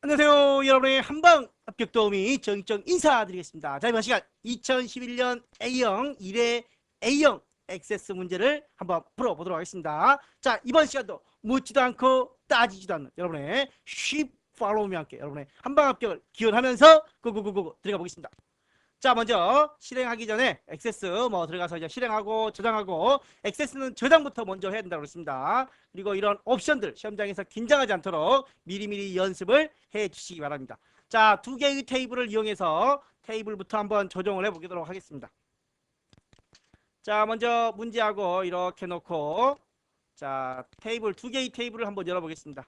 안녕하세요. 여러분의 한방 합격 도우미 정익정 인사드리겠습니다. 자, 이번 시간 2011년 A형 1회 A형 액세스 문제를 한번 풀어보도록 하겠습니다. 자, 이번 시간도 묻지도 않고 따지지도 않는 여러분의 쉽 팔로우와 함께 여러분의 한방 합격을 기원하면서 고고고고 들어가 보겠습니다. 자, 먼저 실행하기 전에 액세스 들어가서 이제 실행하고 저장하고, 액세스는 저장부터 먼저 해야 된다고 했습니다. 그리고 이런 옵션들 시험장에서 긴장하지 않도록 미리미리 연습을 해 주시기 바랍니다. 자, 두 개의 테이블을 이용해서 테이블부터 한번 조정을 해 보도록 하겠습니다. 자, 먼저 문제하고 이렇게 놓고, 자, 테이블 두 개의 테이블을 한번 열어 보겠습니다.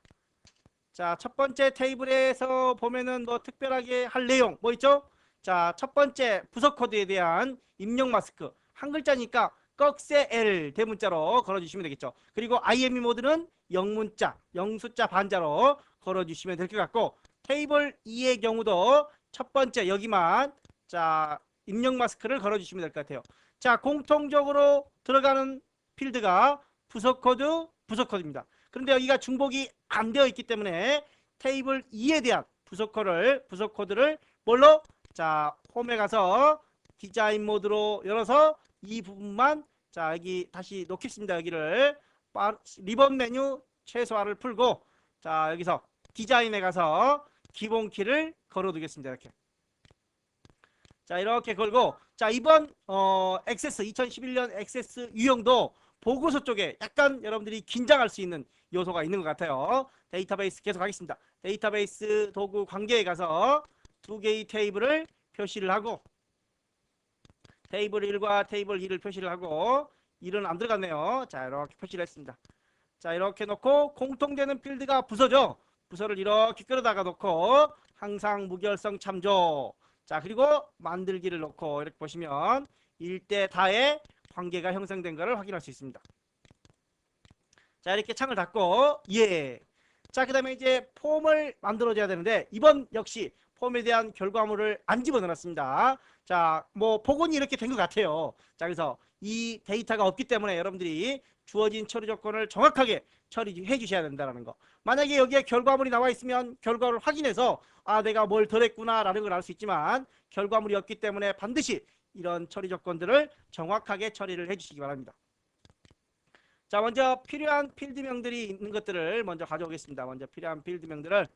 자, 첫 번째 테이블에서 보면은 특별하게 할 내용 뭐 있죠? 자, 첫 번째 부서 코드에 대한 입력 마스크, 한 글자니까 꺽쇠 L 대문자로 걸어주시면 되겠죠. 그리고 IME 모드는 영문자, 영숫자 반자로 걸어주시면 될 것 같고, 테이블 2의 경우도 첫 번째 여기만 자 입력 마스크를 걸어주시면 될 것 같아요. 자, 공통적으로 들어가는 필드가 부서 코드입니다. 그런데 여기가 중복이 안 되어 있기 때문에 테이블 2에 대한 부서 코드를 뭘로? 자, 홈에 가서 디자인 모드로 열어서 이 부분만 자 여기 다시 놓겠습니다. 여기를 리본 메뉴 최소화를 풀고, 자 여기서 디자인에 가서 기본 키를 걸어 두겠습니다. 이렇게. 자, 이렇게 걸고, 자 이번 액세스 2011년 액세스 유형도 보고서 쪽에 약간 여러분들이 긴장할 수 있는 요소가 있는 것 같아요. 데이터베이스 계속 하겠습니다. 데이터베이스 도구 관계에 가서 두 개의 테이블을 표시를 하고, 테이블 1과 테이블 2를 표시를 하고, 1은 안 들어갔네요. 자, 이렇게 표시를 했습니다. 자, 이렇게 놓고 공통되는 필드가 부서죠. 부서를 이렇게 끌어다가 놓고 항상 무결성 참조. 자, 그리고 만들기를 놓고 이렇게 보시면 일대 다의 관계가 형성된 것을 확인할 수 있습니다. 자, 이렇게 창을 닫고, 예. 자, 그 다음에 이제 폼을 만들어줘야 되는데, 이번 역시 폼에 대한 결과물을 안 집어넣었습니다. 자, 복원이 이렇게 된 것 같아요. 자, 그래서 이 데이터가 없기 때문에 여러분들이 주어진 처리 조건을 정확하게 처리해 주셔야 된다는 거. 만약에 여기에 결과물이 나와 있으면 결과를 확인해서 내가 뭘 덜했구나 라는 걸 알 수 있지만, 결과물이 없기 때문에 반드시 이런 처리 조건들을 정확하게 처리를 해 주시기 바랍니다. 자, 먼저 필요한 필드명들이 있는 것들을 먼저 가져오겠습니다. 먼저 필요한 필드명들을,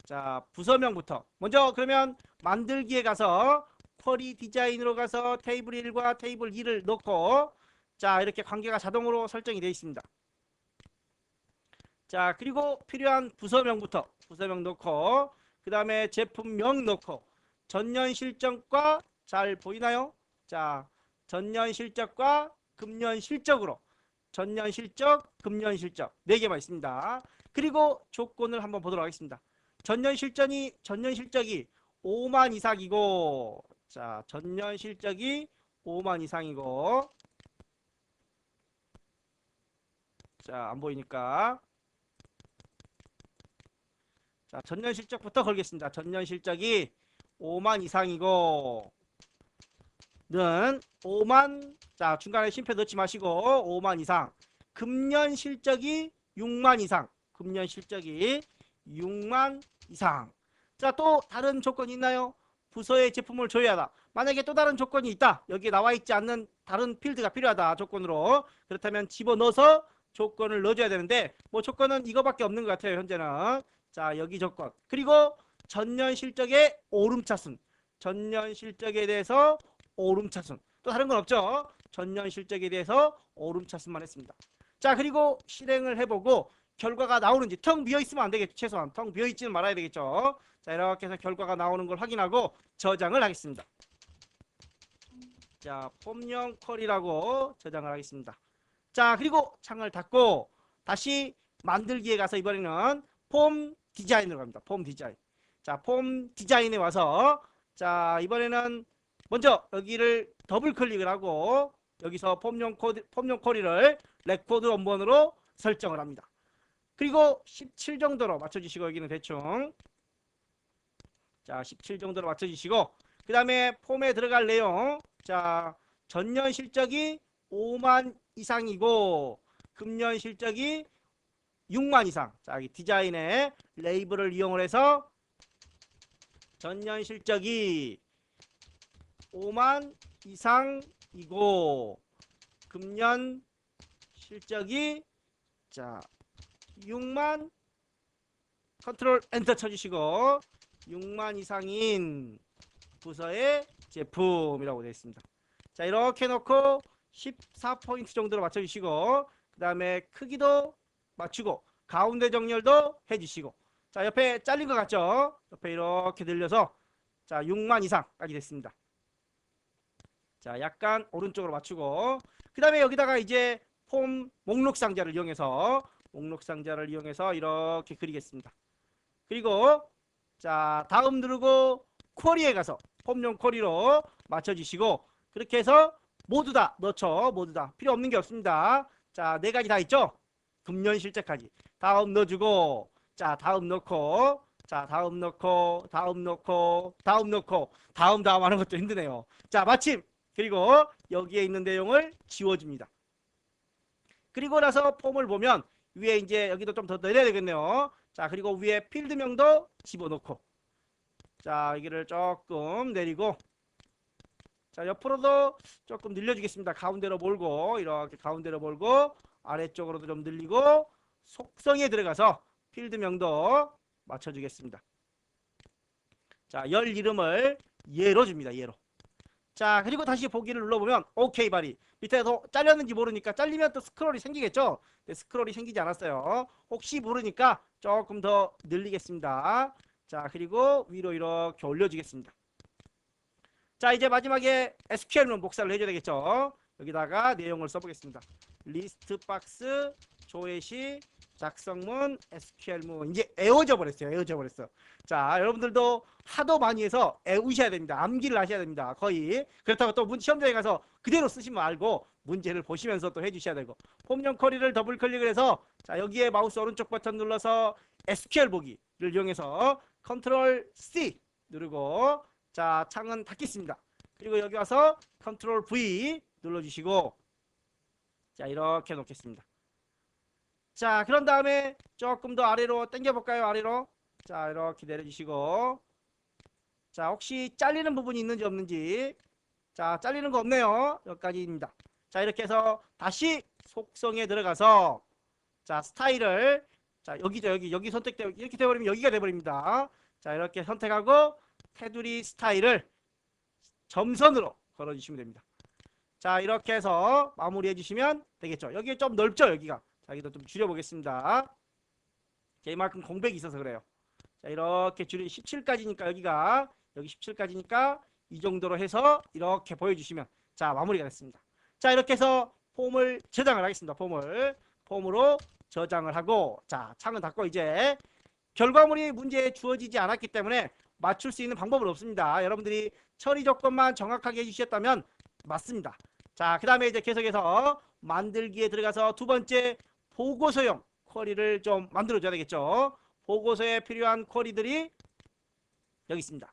자, 부서명부터 먼저, 그러면 만들기에 가서 쿼리 디자인으로 가서 테이블 1과 테이블 2를 넣고, 자, 이렇게 관계가 자동으로 설정이 되어 있습니다. 자, 그리고 필요한 부서명 넣고, 그 다음에 제품명 넣고, 전년 실적과, 잘 보이나요? 자, 전년 실적과 금년 실적으로, 전년 실적, 금년 실적 4개만 있습니다. 그리고 조건을 한번 보도록 하겠습니다. 전년 실적이 5만 이상이고, 자, 전년 실적이 5만 이상이고, 자, 안 보이니까, 자, 전년 실적부터 걸겠습니다. 전년 실적이 5만 이상이고 는 5만, 자, 중간에 쉼표 넣지 마시고 5만 이상. 금년 실적이 6만 이상. 금년 실적이 6만 이상. 자, 또 다른 조건이 있나요? 부서의 제품을 조회하다. 만약에 또 다른 조건이 있다. 여기에 나와 있지 않는 다른 필드가 필요하다. 조건으로. 그렇다면 집어넣어서 조건을 넣어줘야 되는데, 조건은 이거밖에 없는 것 같아요. 현재는. 자, 여기 조건. 그리고 전년 실적의 오름차순. 전년 실적에 대해서 오름차순. 또 다른 건 없죠. 전년 실적에 대해서 오름차순만 했습니다. 자, 그리고 실행을 해보고 결과가 나오는지, 텅 비어있으면 안 되겠죠. 최소한 텅 비어있지는 말아야 되겠죠. 자, 이렇게 해서 결과가 나오는 걸 확인하고 저장을 하겠습니다. 자, 폼용 쿼리라고 저장을 하겠습니다. 자, 그리고 창을 닫고 다시 만들기에 가서 이번에는 폼 디자인으로 갑니다. 폼 디자인. 자, 폼 디자인에 와서, 자, 이번에는 먼저 여기를 더블 클릭을 하고 여기서 폼용 쿼리를 레코드 원본으로 설정을 합니다. 그리고 17 정도로 맞춰주시고, 여기는 대충, 자, 17 정도로 맞춰주시고, 그 다음에 폼에 들어갈 내용, 자, 전년 실적이 5만 이상이고 금년 실적이 6만 이상. 자, 여기 디자인에 레이블을 이용을 해서 전년 실적이 5만 이상이고 금년 실적이 자 6만 컨트롤 엔터 쳐주시고 6만 이상인 부서의 제품이라고 되어 있습니다. 자 이렇게 놓고 14포인트 정도로 맞춰주시고 그 다음에 크기도 맞추고 가운데 정렬도 해주시고 자 옆에 잘린 것 같죠? 옆에 이렇게 늘려서 자 6만 이상까지 됐습니다. 자 약간 오른쪽으로 맞추고 그 다음에 여기다가 이제 폼 목록 상자를 이용해서 이렇게 그리겠습니다. 그리고 자 다음 누르고 쿼리에 가서 폼용 쿼리로 맞춰주시고 그렇게 해서 모두 다 넣죠. 모두 다 필요 없는 게 없습니다. 자 4가지 다 있죠. 금년 실적까지 다음 넣어주고 자 다음 넣고 자 다음 넣고 다음 넣고 다음 넣고 다음 하는 것도 힘드네요. 자 마침 그리고 여기에 있는 내용을 지워줍니다. 그리고 나서 폼을 보면 위에 이제 여기도 좀 더 내려야 되겠네요. 자 그리고 위에 필드명도 집어넣고 자 여기를 조금 내리고 자 옆으로도 조금 늘려주겠습니다. 가운데로 몰고 이렇게 가운데로 몰고 아래쪽으로도 좀 늘리고 속성에 들어가서 필드명도 맞춰주겠습니다. 자 열 이름을 예로 줍니다. 예로. 자 그리고 다시 보기를 눌러보면 오케이 바리 밑에서 잘렸는지 모르니까 잘리면 또 스크롤이 생기겠죠. 네, 스크롤이 생기지 않았어요. 혹시 모르니까 조금 더 늘리겠습니다. 자 그리고 위로 이렇게 올려주겠습니다. 자 이제 마지막에 SQL문 복사를 해줘야 되겠죠. 여기다가 내용을 써보겠습니다. 리스트 박스 조회시 작성문 SQL문 이제 애워져 버렸어요. 애워져 버렸어. 자 여러분들도 하도 많이 해서 애우셔야 됩니다. 암기를 하셔야 됩니다. 거의 그렇다고 또 시험장에 가서 그대로 쓰시면 알고 문제를 보시면서 또 해주셔야 되고 폼용 쿼리를 더블 클릭을 해서 자 여기에 마우스 오른쪽 버튼 눌러서 SQL 보기를 이용해서 컨트롤 C 누르고 자 창은 닫겠습니다. 그리고 여기 와서 컨트롤 V 눌러주시고 자 이렇게 놓겠습니다. 자 그런 다음에 조금 더 아래로 당겨 볼까요? 아래로 자 이렇게 내려주시고 자 혹시 잘리는 부분이 있는지 없는지 자 잘리는 거 없네요. 여기까지입니다. 자 이렇게 해서 다시 속성에 들어가서 자 스타일을 자 여기죠. 여기 선택되고 이렇게 돼버리면 여기가 돼버립니다. 자 이렇게 선택하고 테두리 스타일을 점선으로 걸어주시면 됩니다. 자 이렇게 해서 마무리해 주시면 되겠죠. 여기 좀 넓죠. 여기가 자 여기도 좀 줄여보겠습니다. 자, 이만큼 공백이 있어서 그래요. 자 이렇게 줄이 17까지니까 여기가 여기 17까지니까 이 정도로 해서 이렇게 보여주시면 자 마무리가 됐습니다. 자 이렇게 해서 폼을 저장을 하겠습니다. 폼으로 저장을 하고 자 창은 닫고 이제 결과물이 문제에 주어지지 않았기 때문에 맞출 수 있는 방법은 없습니다. 여러분들이 처리 조건만 정확하게 해주셨다면 맞습니다. 자 그 다음에 이제 계속해서 만들기에 들어가서 두 번째 보고서용 쿼리를 좀 만들어 줘야 되겠죠. 보고서에 필요한 쿼리들이 여기 있습니다.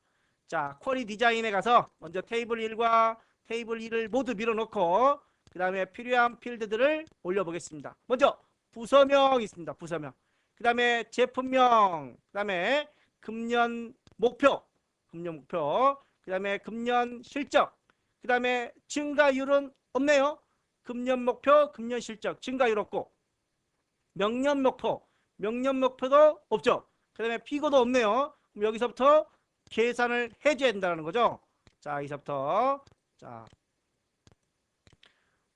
자 쿼리 디자인에 가서 먼저 테이블 1과 테이블 2를 모두 밀어놓고 그 다음에 필요한 필드들을 올려보겠습니다. 먼저 부서명 있습니다. 부서명. 그 다음에 제품명, 그 다음에 금년 목표, 그 다음에 금년 실적, 그 다음에 증가율은 없네요. 금년 목표, 금년 실적, 증가율 없고 명년 목표도 없죠. 그 다음에 피고도 없네요. 그럼 여기서부터 계산을 해줘야 된다는 거죠. 자 여기서부터 자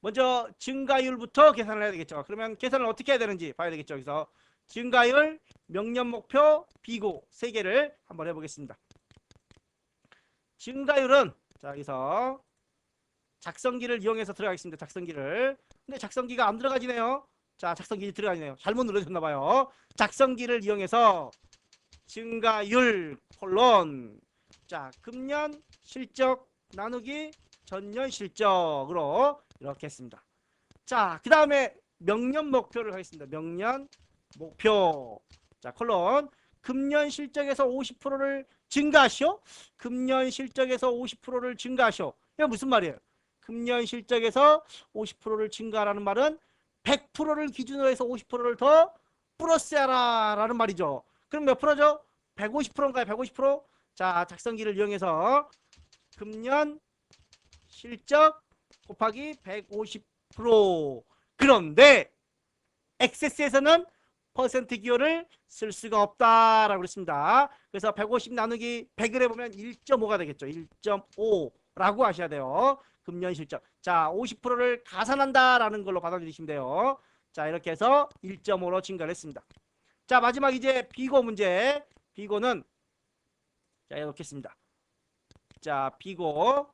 먼저 증가율부터 계산을 해야 되겠죠. 그러면 계산을 어떻게 해야 되는지 봐야 되겠죠. 그래서 증가율, 명년 목표, 비고 세 개를 한번 해보겠습니다. 증가율은 자 여기서 작성기를 이용해서 들어가겠습니다. 작성기를. 근데 작성기가 안 들어가지네요. 자 작성기 들어가지네요. 잘못 눌러줬나봐요. 작성기를 이용해서 증가율 콜론 자 금년 실적 나누기 전년 실적으로 이렇게 했습니다. 자 그 다음에 명년 목표를 하겠습니다. 명년 목표 자 콜론 금년 실적에서 50%를 증가하시오. 금년 실적에서 50%를 증가하시오. 이게 무슨 말이에요? 금년 실적에서 50%를 증가하라는 말은 100%를 기준으로 해서 50%를 더 플러스하라 라는 말이죠. 그럼 몇 프로죠? 150%인가요? 150%? 자, 작성기를 이용해서 금년 실적 곱하기 150%. 그런데 액세스에서는 퍼센트 기호를 쓸 수가 없다라고 그랬습니다. 그래서 150 나누기 100을 해보면 1.5가 되겠죠. 1.5라고 하셔야 돼요. 금년 실적. 자, 50%를 가산한다라는 걸로 받아들이시면 돼요. 자, 이렇게 해서 1.5로 증가를 했습니다. 자, 마지막 이제 비고 문제. 비고는 자, 이렇게 했습니다. 자, 비고.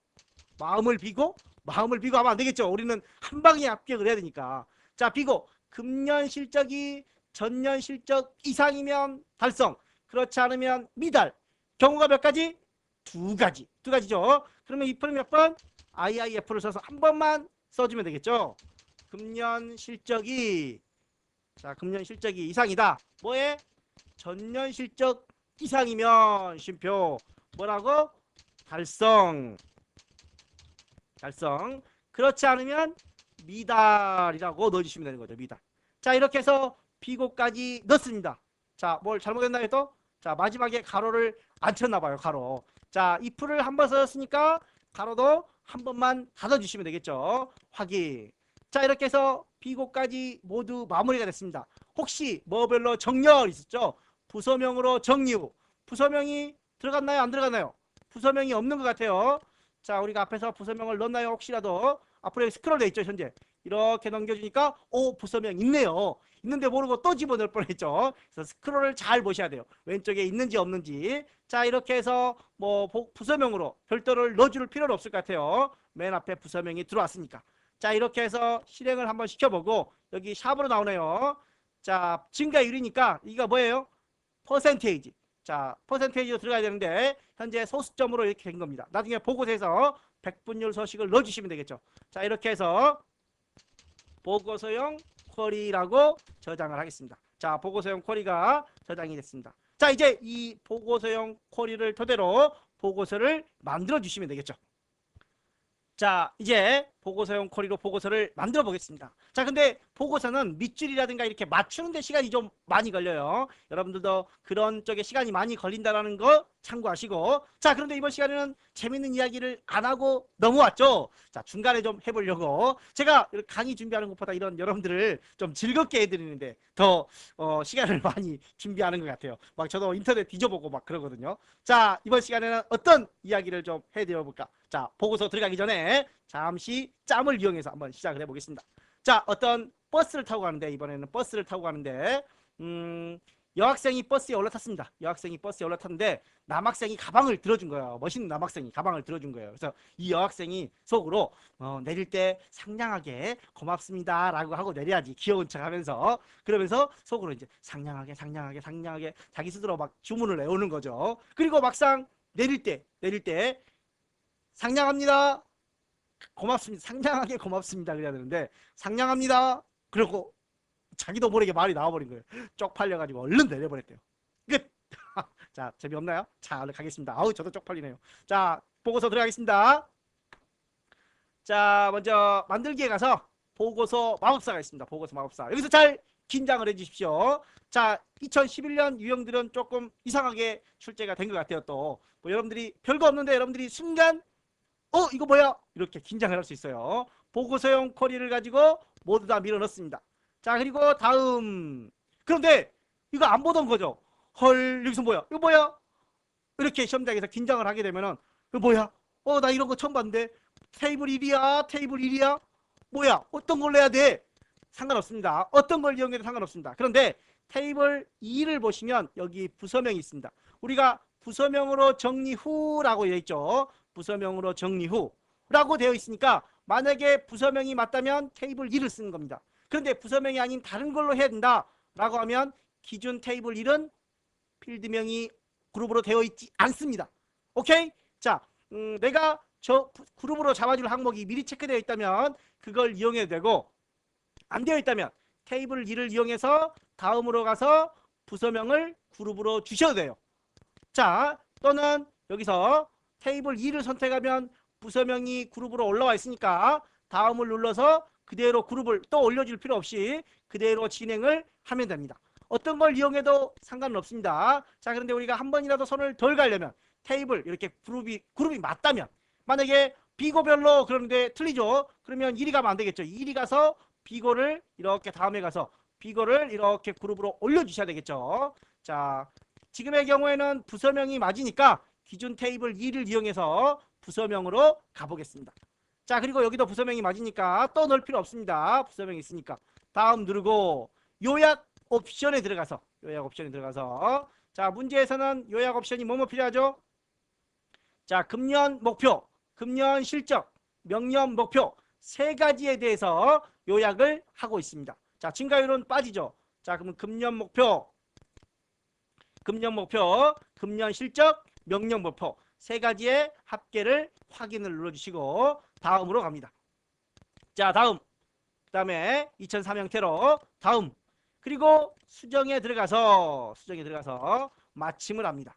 마음을 비고 하면 안 되겠죠. 우리는 한 방에 합격을 해야 되니까. 자, 비고. 금년 실적이 전년 실적 이상이면 달성. 그렇지 않으면 미달. 경우가 몇 가지? 두 가지. 두 가지죠. 그러면 if는 몇 번? IIF를 써서 한 번만 써주면 되겠죠. 금년 실적이 금년 실적이 이상이다. 뭐에? 전년 실적 이상이면 쉼표. 뭐라고? 달성. 그렇지 않으면 미달이라고 넣어주시면 되는 거죠. 미달. 자, 이렇게 해서 비고까지 넣습니다. 자, 뭘 잘못했나요 또? 자, 마지막에 가로를 안 쳤나 봐요. 가로. 자, if를 한 번 써줬으니까 가로도 한 번만 닫아주시면 되겠죠. 확인. 자, 이렇게 해서 비고까지 모두 마무리가 됐습니다. 혹시 뭐별로 정렬 있었죠? 부서명으로 정리 후. 부서명이 들어갔나요? 안 들어갔나요? 부서명이 없는 것 같아요. 자, 우리가 앞에서 부서명을 넣었나요? 혹시라도 앞으로 스크롤 돼 있죠. 현재 이렇게 넘겨주니까 오, 부서명 있네요. 있는데 모르고 또 집어넣을 뻔했죠. 그래서 스크롤을 잘 보셔야 돼요. 왼쪽에 있는지 없는지. 자, 이렇게 해서 뭐 부서명으로 별도를 넣어줄 필요는 없을 것 같아요. 맨 앞에 부서명이 들어왔으니까. 자, 이렇게 해서 실행을 한번 시켜보고 여기 샵으로 나오네요. 자, 증가율이니까 이거 뭐예요? 퍼센테이지. 자, 퍼센테이지로 들어가야 되는데 현재 소수점으로 이렇게 된 겁니다. 나중에 보고서에서 백분율 서식을 넣어주시면 되겠죠. 자, 이렇게 해서 보고서용 쿼리라고 저장을 하겠습니다. 자, 보고서용 쿼리가 저장이 됐습니다. 자, 이제 이 보고서용 쿼리를 토대로 보고서를 만들어 주시면 되겠죠. 자, 이제 보고서용 쿼리로 보고서를 만들어 보겠습니다. 자, 근데 보고서는 밑줄이라든가 이렇게 맞추는 데 시간이 좀 많이 걸려요. 여러분들도 그런 쪽에 시간이 많이 걸린다는 거 참고하시고. 자, 그런데 이번 시간에는 재밌는 이야기를 안 하고 넘어왔죠. 자, 중간에 좀 해보려고 제가 강의 준비하는 것보다 이런 여러분들을 좀 즐겁게 해드리는데 더 시간을 많이 준비하는 것 같아요. 막 저도 인터넷 뒤져보고 막 그러거든요. 자, 이번 시간에는 어떤 이야기를 좀 해드려 볼까? 자, 보고서 들어가기 전에 잠시 짬을 이용해서 한번 시작을 해보겠습니다. 자, 어떤 버스를 타고 가는데, 이번에는 버스를 타고 가는데 여학생이 버스에 올라탔습니다. 여학생이 버스에 올라탔는데 남학생이 가방을 들어준 거예요. 멋있는 남학생이 가방을 들어준 거예요. 그래서 이 여학생이 속으로 내릴 때 상냥하게 고맙습니다 라고 하고 내려야지, 귀여운 척 하면서. 그러면서 속으로 이제 상냥하게 자기 스스로 막 주문을 외우는 거죠. 그리고 막상 내릴 때 상냥합니다, 고맙습니다, 상냥하게 고맙습니다 그래야 되는데 상냥합니다 그리고 자기도 모르게 말이 나와버린 거예요. 쪽팔려가지고 얼른 내려버렸대요. 끝. 자, 재미없나요? 자, 얼른 가겠습니다. 아우, 저도 쪽팔리네요. 자, 보고서 들어가겠습니다. 자, 먼저 만들기에 가서 보고서 마법사가 있습니다. 보고서 마법사. 여기서 잘 긴장을 해주십시오. 자, 2011년 유형들은 조금 이상하게 출제가 된 것 같아요. 또 뭐 여러분들이 별거 없는데 여러분들이 순간 이거 뭐야? 이렇게 긴장을 할 수 있어요. 보고서용 쿼리를 가지고 모두 다 밀어넣습니다. 자, 그리고 다음. 그런데 이거 안 보던 거죠. 헐, 여기서 뭐야? 이거 뭐야? 이렇게 시험장에서 긴장을 하게 되면은 이거 뭐야? 나 이런 거 처음 봤는데. 테이블 1이야? 테이블 1이야? 뭐야? 어떤 걸 내야 돼? 상관없습니다. 어떤 걸 이용해도 상관없습니다. 그런데 테이블 2를 보시면 여기 부서명이 있습니다. 우리가 부서명으로 정리 후라고 되어 있죠. 부서명으로 정리 후라고 되어 있으니까 만약에 부서명이 맞다면 테이블 2를 쓰는 겁니다. 그런데 부서명이 아닌 다른 걸로 해야 된다라고 하면 기준 테이블 1은 필드명이 그룹으로 되어 있지 않습니다. 오케이? 자, 내가 저 그룹으로 잡아줄 항목이 미리 체크되어 있다면 그걸 이용해도 되고, 안 되어 있다면 테이블 2를 이용해서 다음으로 가서 부서명을 그룹으로 주셔도 돼요. 자, 또는 여기서 테이블 2를 선택하면 부서명이 그룹으로 올라와 있으니까 다음을 눌러서 그대로 그룹을 또 올려줄 필요 없이 그대로 진행을 하면 됩니다. 어떤 걸 이용해도 상관은 없습니다. 자, 그런데 우리가 한 번이라도 손을 덜 가려면 테이블 이렇게 그룹이 맞다면, 만약에 비고별로 그런데 틀리죠. 그러면 1이 가면 안 되겠죠. 1이 가서 비고를 이렇게 다음에 가서 비고를 이렇게 그룹으로 올려주셔야 되겠죠. 자, 지금의 경우에는 부서명이 맞으니까 기준 테이블 2를 이용해서 부서명으로 가보겠습니다. 자, 그리고 여기도 부서명이 맞으니까 또 넣을 필요 없습니다. 부서명이 있으니까. 다음 누르고 요약 옵션에 들어가서 자, 문제에서는 요약 옵션이 뭐뭐 필요하죠? 자, 금년 목표, 금년 실적, 명년 목표 세 가지에 대해서 요약을 하고 있습니다. 자, 증가율은 빠지죠. 자, 그러면 금년 목표, 금년 실적, 명년 목표 세 가지의 합계를 확인을 눌러주시고 다음으로 갑니다. 자, 다음. 그 다음에 2003 형태로 다음. 그리고 수정에 들어가서 마침을 합니다.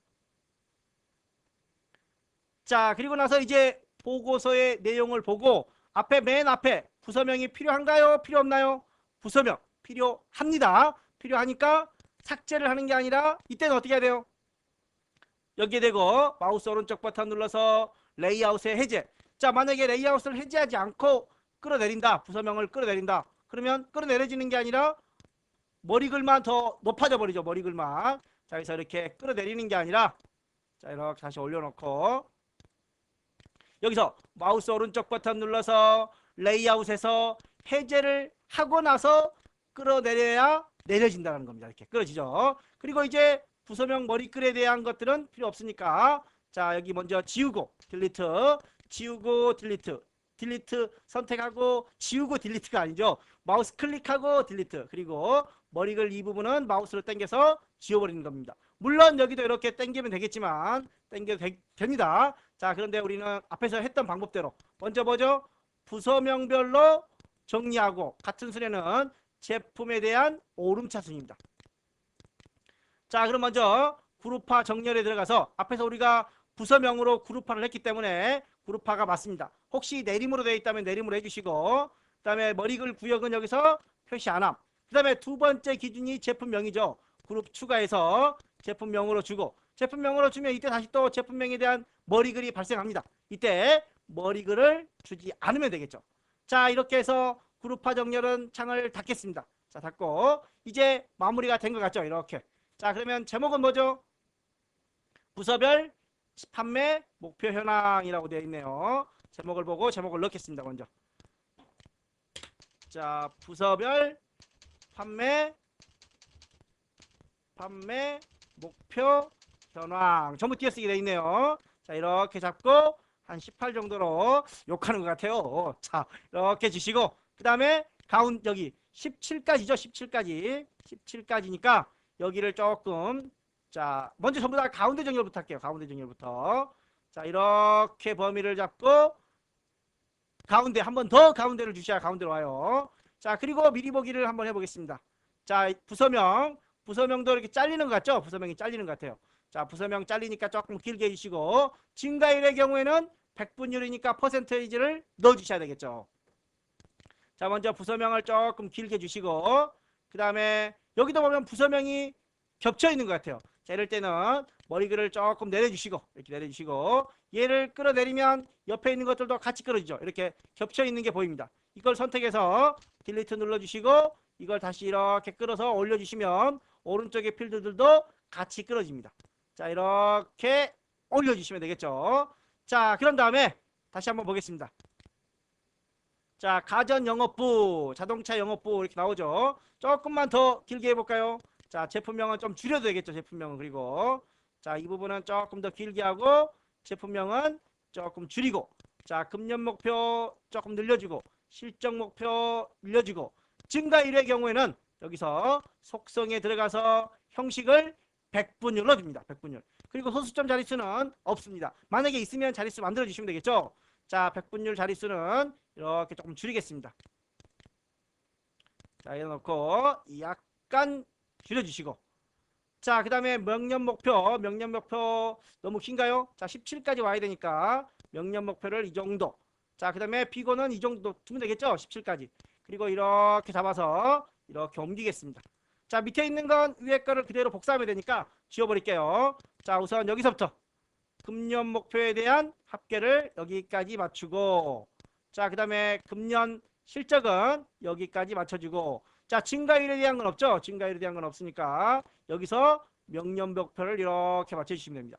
자, 그리고 나서 이제 보고서의 내용을 보고 맨 앞에 부서명이 필요한가요? 필요 없나요? 부서명 필요합니다. 필요하니까 삭제를 하는 게 아니라 이때는 어떻게 해야 돼요? 여기에 대고 마우스 오른쪽 버튼 눌러서 레이아웃의 해제. 자, 만약에 레이아웃을 해제하지 않고 끌어내린다. 부서명을 끌어내린다. 그러면 끌어내려지는 게 아니라 머리글만 더 높아져 버리죠. 머리글만. 자, 그래서 이렇게 끌어내리는 게 아니라 자, 이렇게 다시 올려놓고 여기서 마우스 오른쪽 버튼 눌러서 레이아웃에서 해제를 하고 나서 끌어내려야 내려진다는 겁니다. 이렇게 끌어지죠. 그리고 이제 부서명 머리글에 대한 것들은 필요 없으니까 자, 여기 먼저 지우고 딜리트, 지우고 딜리트, 딜리트 선택하고 지우고 딜리트가 아니죠. 마우스 클릭하고 딜리트. 그리고 머리글 이 부분은 마우스로 당겨서 지워버리는 겁니다. 물론 여기도 이렇게 당기면 되겠지만 당겨도 됩니다. 자, 그런데 우리는 앞에서 했던 방법대로 먼저 뭐죠? 부서명별로 정리하고 같은 수레는 제품에 대한 오름차순입니다. 자, 그럼 먼저 그룹화 정렬에 들어가서 앞에서 우리가 부서명으로 그룹화를 했기 때문에 그룹화가 맞습니다. 혹시 내림으로 되어 있다면 내림으로 해주시고 그 다음에 머리글 구역은 여기서 표시 안함. 그 다음에 두 번째 기준이 제품명이죠. 그룹 추가해서 제품명으로 주고 제품명으로 주면 이때 다시 또 제품명에 대한 머리글이 발생합니다. 이때 머리글을 주지 않으면 되겠죠. 자, 이렇게 해서 그룹화 정렬은 창을 닫겠습니다. 자, 닫고 이제 마무리가 된 것 같죠. 이렇게. 자, 그러면 제목은 뭐죠? 부서별 판매 목표 현황이라고 되어 있네요. 제목을 보고 제목을 넣겠습니다. 먼저. 자, 부서별 판매 목표 현황 전부 띄어쓰기 되어 있네요. 자, 이렇게 잡고 한 18 정도로 욕하는 것 같아요. 자, 이렇게 주시고 그 다음에 여기 17까지죠. 17까지니까 여기를 조금 자, 먼저 전부 다 가운데 정렬부터 할게요. 가운데 정렬부터. 자, 이렇게 범위를 잡고 가운데 한 번 더 가운데를 주셔야 가운데로 와요. 자, 그리고 미리 보기를 한번 해보겠습니다. 자, 부서명도 이렇게 잘리는 것 같죠? 부서명이 잘리는 것 같아요. 자, 부서명 잘리니까 조금 길게 해주시고 증가율의 경우에는 100분율이니까 퍼센테이지를 넣어주셔야 되겠죠. 자, 먼저 부서명을 조금 길게 주시고 그 다음에 여기도 보면 부서명이 겹쳐 있는 것 같아요. 자, 이럴 때는 머리글을 조금 내려주시고 이렇게 내려주시고 얘를 끌어내리면 옆에 있는 것들도 같이 끌어지죠. 이렇게 겹쳐 있는 게 보입니다. 이걸 선택해서 딜리트 눌러주시고 이걸 다시 이렇게 끌어서 올려주시면 오른쪽의 필드들도 같이 끌어집니다. 자, 이렇게 올려주시면 되겠죠. 자, 그런 다음에 다시 한번 보겠습니다. 자, 가전영업부, 자동차 영업부 이렇게 나오죠. 조금만 더 길게 해볼까요? 자, 제품명은 좀 줄여도 되겠죠. 제품명은. 그리고 자, 이 부분은 조금 더 길게 하고 제품명은 조금 줄이고 자, 금년 목표 조금 늘려주고 실적 목표 늘려주고 증가율의 경우에는 여기서 속성에 들어가서 형식을 100분율로 줍니다. 100분율. 그리고 소수점 자릿수는 없습니다. 만약에 있으면 자릿수 만들어 주시면 되겠죠. 자, 100분율 자릿수는 이렇게 조금 줄이겠습니다. 자, 이래 놓고 약간 줄여주시고 자, 그 다음에 명년 목표 너무 긴가요? 자, 17까지 와야 되니까 명년 목표를 이 정도. 자, 그 다음에 비고는 이 정도 두면 되겠죠? 17까지. 그리고 이렇게 잡아서 이렇게 옮기겠습니다. 자, 밑에 있는 건 위에 거를 그대로 복사하면 되니까 지워버릴게요. 자, 우선 여기서부터 금년 목표에 대한 합계를 여기까지 맞추고, 자, 그 다음에 금년 실적은 여기까지 맞춰주고, 자, 증가율에 대한 건 없죠? 증가율에 대한 건 없으니까 여기서 명년 목표를 이렇게 맞춰주시면 됩니다.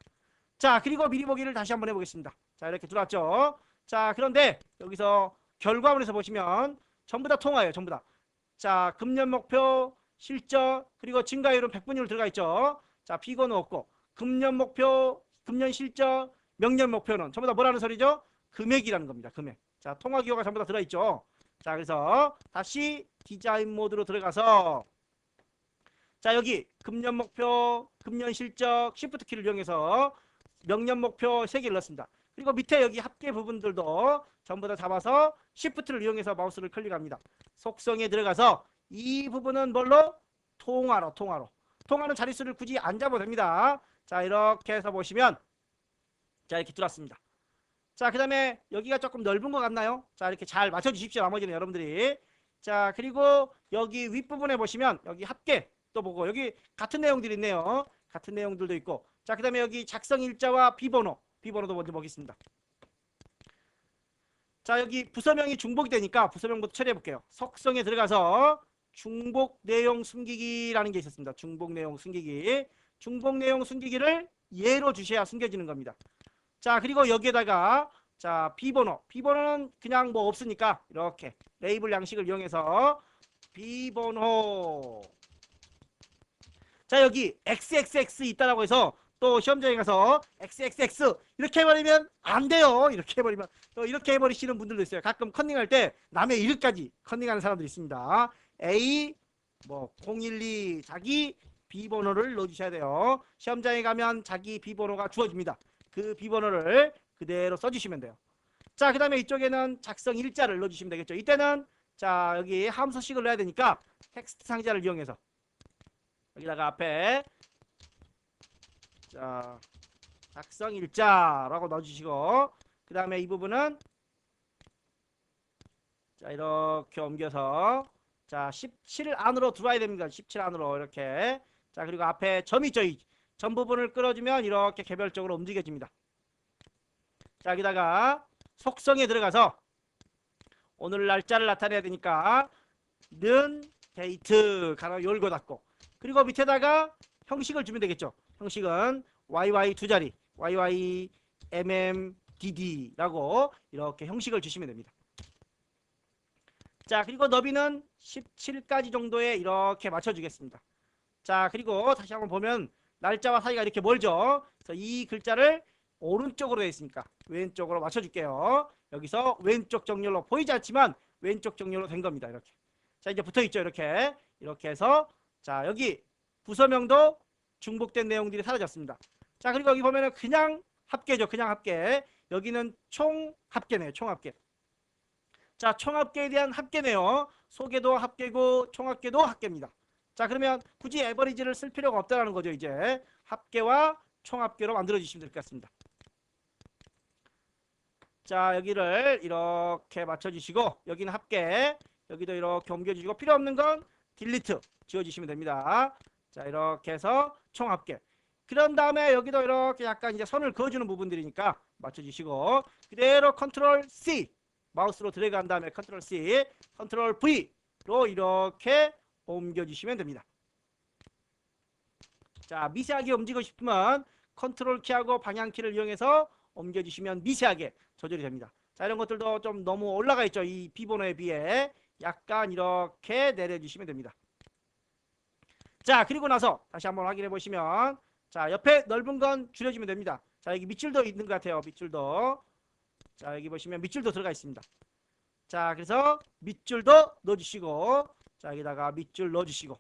자, 그리고 미리 보기를 다시 한번 해보겠습니다. 자, 이렇게 들어왔죠? 자, 그런데 여기서 결과물에서 보시면 전부 다 통화예요. 전부 다. 자, 금년 목표, 실적, 그리고 증가율은 100분위로 들어가 있죠. 자, 비거는 없고, 금년 목표, 금년 실적, 명년 목표는 전부 다 뭐라는 소리죠? 금액이라는 겁니다. 금액. 자, 통화 기호가 전부 다 들어있죠. 자, 그래서 다시 디자인 모드로 들어가서, 자, 여기 금년 목표, 금년 실적, 시프트 키를 이용해서 명년 목표 3개를 넣습니다. 그리고 밑에 여기 합계 부분들도 전부 다 잡아서 시프트를 이용해서 마우스를 클릭합니다. 속성에 들어가서 이 부분은 뭘로? 통화로. 통화는 자릿수를 굳이 안 잡아도 됩니다. 자, 이렇게 해서 보시면, 자, 이렇게 들어왔습니다. 자, 그 다음에 여기가 조금 넓은 것 같나요? 자, 이렇게 잘 맞춰주십시오. 나머지는 여러분들이. 자, 그리고 여기 윗부분에 보시면 여기 합계 또 보고, 여기 같은 내용들이 있네요. 같은 내용들도 있고. 자, 그 다음에 여기 작성 일자와 비번호도 먼저 보겠습니다. 자, 여기 부서명이 중복이 되니까 부서명부터 처리해 볼게요. 속성에 들어가서 중복 내용 숨기기라는 게 있었습니다. 중복 내용 숨기기. 중복 내용 숨기기를 예로 주셔야 숨겨지는 겁니다. 자, 그리고 여기에다가, 자, 비번호는 그냥 뭐 없으니까 이렇게 레이블 양식을 이용해서 비번호. 자, 여기 XXX 있다라고 해서 또 시험장에 가서 XXX 이렇게 해버리면 안 돼요. 이렇게 해버리면 또 이렇게 해버리시는 분들도 있어요. 가끔 컨닝할 때 남의 이름까지 컨닝하는 사람들이 있습니다. A 뭐 012 자기 비번호를 넣어주셔야 돼요. 시험장에 가면 자기 비번호가 주어집니다. 그 비번호를 그대로 써주시면 돼요. 자, 그 다음에 이쪽에는 작성 일자를 넣어주시면 되겠죠. 이때는 자, 여기 함수식을 넣어야 되니까 텍스트 상자를 이용해서 여기다가 앞에 자, 작성 일자라고 넣어주시고, 그 다음에 이 부분은 자, 이렇게 옮겨서 자, 17 안으로 들어와야 됩니다. 17 안으로 이렇게. 자, 그리고 앞에 점이 있죠. 이 점 부분을 끌어주면 이렇게 개별적으로 움직여집니다. 자, 여기다가 속성에 들어가서 오늘 날짜를 나타내야 되니까 는 데이트 가로 열고 닫고, 그리고 밑에다가 형식을 주면 되겠죠. 형식은 YY 두 자리 YY MMDD라고 이렇게 형식을 주시면 됩니다. 자, 그리고 너비는 17까지 정도에 이렇게 맞춰주겠습니다. 자, 그리고 다시 한번 보면 날짜와 사이가 이렇게 멀죠. 그래서 이 글자를 오른쪽으로 되어 있으니까 왼쪽으로 맞춰줄게요. 여기서 왼쪽 정렬로 보이지 않지만 왼쪽 정렬로 된 겁니다. 이렇게. 자, 이제 붙어있죠. 이렇게. 이렇게 해서 자, 여기 부서명도 중복된 내용들이 사라졌습니다. 자, 그리고 여기 보면은 그냥 합계죠. 그냥 합계. 여기는 총 합계네요. 총 합계. 자, 총 합계에 대한 합계네요. 소개도 합계고 총 합계도 합계입니다. 자, 그러면 굳이 에버리지를 쓸 필요가 없다는 거죠. 이제 합계와 총 합계로 만들어 주시면 될 것 같습니다. 자, 여기를 이렇게 맞춰 주시고, 여기는 합계, 여기도 이렇게 옮겨 주시고, 필요 없는 건 딜리트 지워 주시면 됩니다. 자, 이렇게 해서 총 합계. 그런 다음에 여기도 이렇게 약간 이제 선을 그어주는 부분들이니까 맞춰주시고, 그대로 컨트롤 C 마우스로 드래그 한 다음에 컨트롤 C, 컨트롤 V로 이렇게 옮겨주시면 됩니다. 자, 미세하게 움직이고 싶으면 컨트롤 키하고 방향 키를 이용해서 옮겨주시면 미세하게 조절이 됩니다. 자, 이런 것들도 좀 너무 올라가 있죠. 이 비번호에 비해 약간 이렇게 내려주시면 됩니다. 자, 그리고 나서 다시 한번 확인해 보시면, 자, 옆에 넓은 건 줄여주면 됩니다. 자, 여기 밑줄도 있는 것 같아요. 밑줄도. 자, 여기 보시면 밑줄도 들어가 있습니다. 자, 그래서 밑줄도 넣어주시고, 자, 여기다가 밑줄 넣어주시고,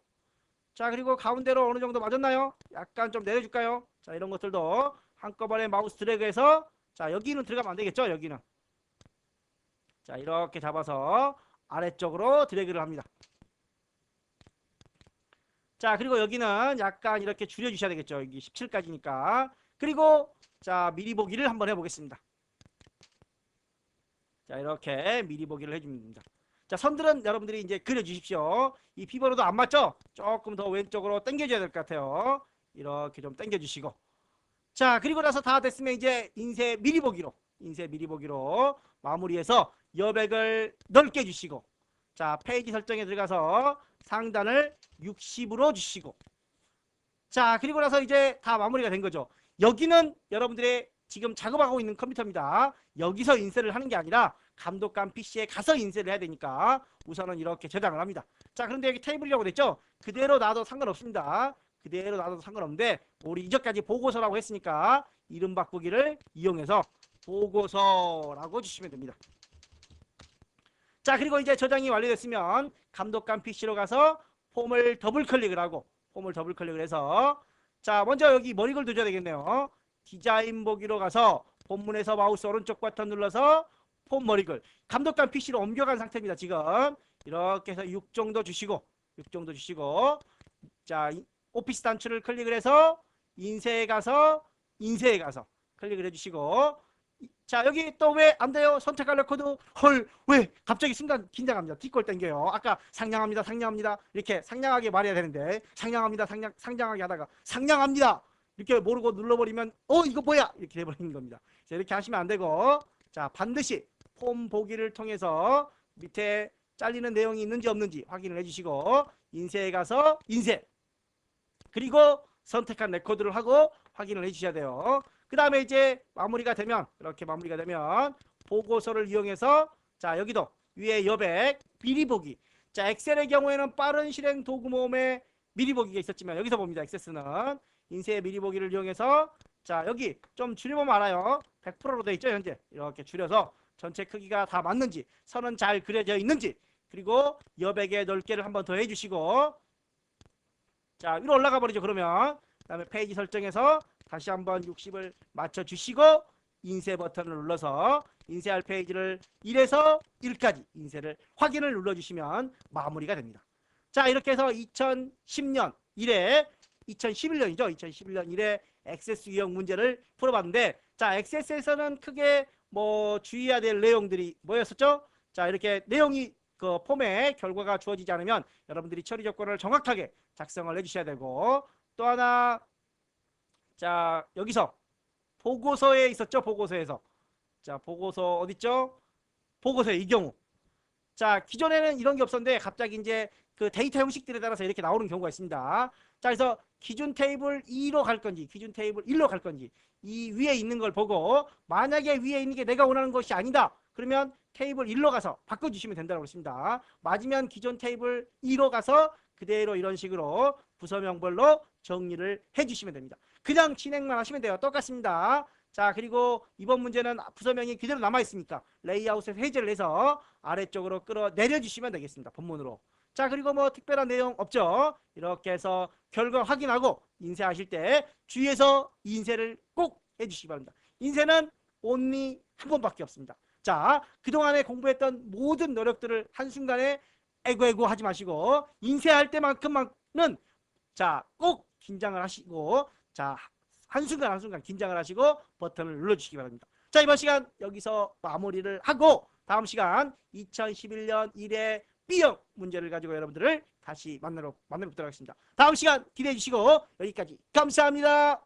자, 그리고 가운데로 어느 정도 맞았나요? 약간 좀 내려줄까요? 자, 이런 것들도 한꺼번에 마우스 드래그해서, 자, 여기는 들어가면 안 되겠죠? 여기는. 자, 이렇게 잡아서 아래쪽으로 드래그를 합니다. 자, 그리고 여기는 약간 이렇게 줄여주셔야 되겠죠. 여기 17까지니까. 그리고 자, 미리 보기를 한번 해보겠습니다. 자, 이렇게 미리 보기를 해주면 됩니다. 자, 선들은 여러분들이 이제 그려주십시오. 이 비번호도 안 맞죠? 조금 더 왼쪽으로 당겨줘야 될 것 같아요. 이렇게 좀 당겨주시고, 자, 그리고 나서 다 됐으면 이제 인쇄 미리 보기로 마무리해서 여백을 넓게 주시고, 자, 페이지 설정에 들어가서 상단을 60으로 주시고, 자, 그리고 나서 이제 다 마무리가 된 거죠. 여기는 여러분들의 지금 작업하고 있는 컴퓨터입니다. 여기서 인쇄를 하는 게 아니라 감독관 PC에 가서 인쇄를 해야 되니까 우선은 이렇게 저장을 합니다. 자, 그런데 여기 테이블이라고 됐죠? 그대로 놔도 상관없습니다. 그대로 놔도 상관없는데 우리 이전까지 보고서라고 했으니까 이름 바꾸기를 이용해서 보고서라고 주시면 됩니다. 자, 그리고 이제 저장이 완료됐으면 감독관 PC로 가서 폼을 더블 클릭을 하고, 폼을 더블 클릭을 해서, 자, 먼저 여기 머리글 두셔야 되겠네요. 디자인 보기로 가서 본문에서 마우스 오른쪽 버튼 눌러서 폼 머리글, 감독관 PC로 옮겨간 상태입니다. 지금 이렇게 해서 6 정도 주시고, 6 정도 주시고, 자, 오피스 단추를 클릭을 해서 인쇄에 가서 클릭을 해주시고, 자, 여기 또 왜 안 돼요? 선택할 레코드. 헐, 왜? 갑자기 순간 긴장합니다. 뒷골 땡겨요. 아까 상냥합니다 이렇게 상냥하게 말해야 되는데, 상냥하게 하다가 상냥합니다 이렇게 모르고 눌러버리면 이거 뭐야 이렇게 돼버리는 겁니다. 자, 이렇게 하시면 안 되고, 자, 반드시 폼 보기를 통해서 밑에 잘리는 내용이 있는지 없는지 확인을 해주시고, 인쇄에 가서 인쇄, 그리고 선택한 레코드를 하고 확인을 해주셔야 돼요. 그 다음에 이제 마무리가 되면, 이렇게 마무리가 되면 보고서를 이용해서, 자, 여기도 위에 여백 미리 보기. 자, 엑셀의 경우에는 빠른 실행 도구 모음에 미리 보기가 있었지만 여기서 봅니다. 액세스는 인쇄 미리 보기를 이용해서, 자, 여기 좀 줄여보면 알아요. 100%로 되어 있죠. 현재 이렇게 줄여서 전체 크기가 다 맞는지, 선은 잘 그려져 있는지, 그리고 여백의 넓게를 한번 더 해주시고, 자, 위로 올라가 버리죠. 그러면 그 다음에 페이지 설정에서 다시 한번 60을 맞춰주시고, 인쇄 버튼을 눌러서 인쇄할 페이지를 1에서 1까지 인쇄를 확인을 눌러주시면 마무리가 됩니다. 자, 이렇게 해서 2010년 1회 2011년이죠. 2011년 1회 액세스 유형 문제를 풀어봤는데, 자, 액세스에서는 크게 뭐 주의해야 될 내용들이 뭐였었죠? 자, 이렇게 내용이 그 폼에 결과가 주어지지 않으면 여러분들이 처리 조건을 정확하게 작성을 해주셔야 되고, 또 하나, 자, 여기서 보고서에 있었죠. 보고서에서, 자, 보고서 어딨죠? 보고서에 이 경우, 자, 기존에는 이런 게 없었는데 갑자기 이제 그 데이터 형식들에 따라서 이렇게 나오는 경우가 있습니다. 자, 그래서 기준 테이블 2로 갈 건지 기준 테이블 1로 갈 건지 이 위에 있는 걸 보고, 만약에 위에 있는 게 내가 원하는 것이 아니다 그러면 테이블 1로 가서 바꿔주시면 된다고 했습니다. 맞으면 기존 테이블 2로 가서 그대로 이런 식으로 부서명별로 정리를 해주시면 됩니다. 그냥 진행만 하시면 돼요. 똑같습니다. 자, 그리고 이번 문제는 부서명이 그대로 남아있으니까 레이아웃에서 해제를 해서 아래쪽으로 끌어내려 주시면 되겠습니다. 본문으로. 자, 그리고 뭐 특별한 내용 없죠. 이렇게 해서 결과 확인하고 인쇄하실 때 주의해서 인쇄를 꼭 해주시기 바랍니다. 인쇄는 only 한 번밖에 없습니다. 자, 그동안에 공부했던 모든 노력들을 한순간에 에고에고 하지 마시고, 인쇄할 때만큼만은 자, 꼭 긴장을 하시고, 자, 한순간 긴장을 하시고 버튼을 눌러주시기 바랍니다. 자, 이번 시간 여기서 마무리를 하고 다음 시간 2011년 1회 B형 문제를 가지고 여러분들을 다시 만나러 뵙도록 하겠습니다. 다음 시간 기대해 주시고 여기까지 감사합니다.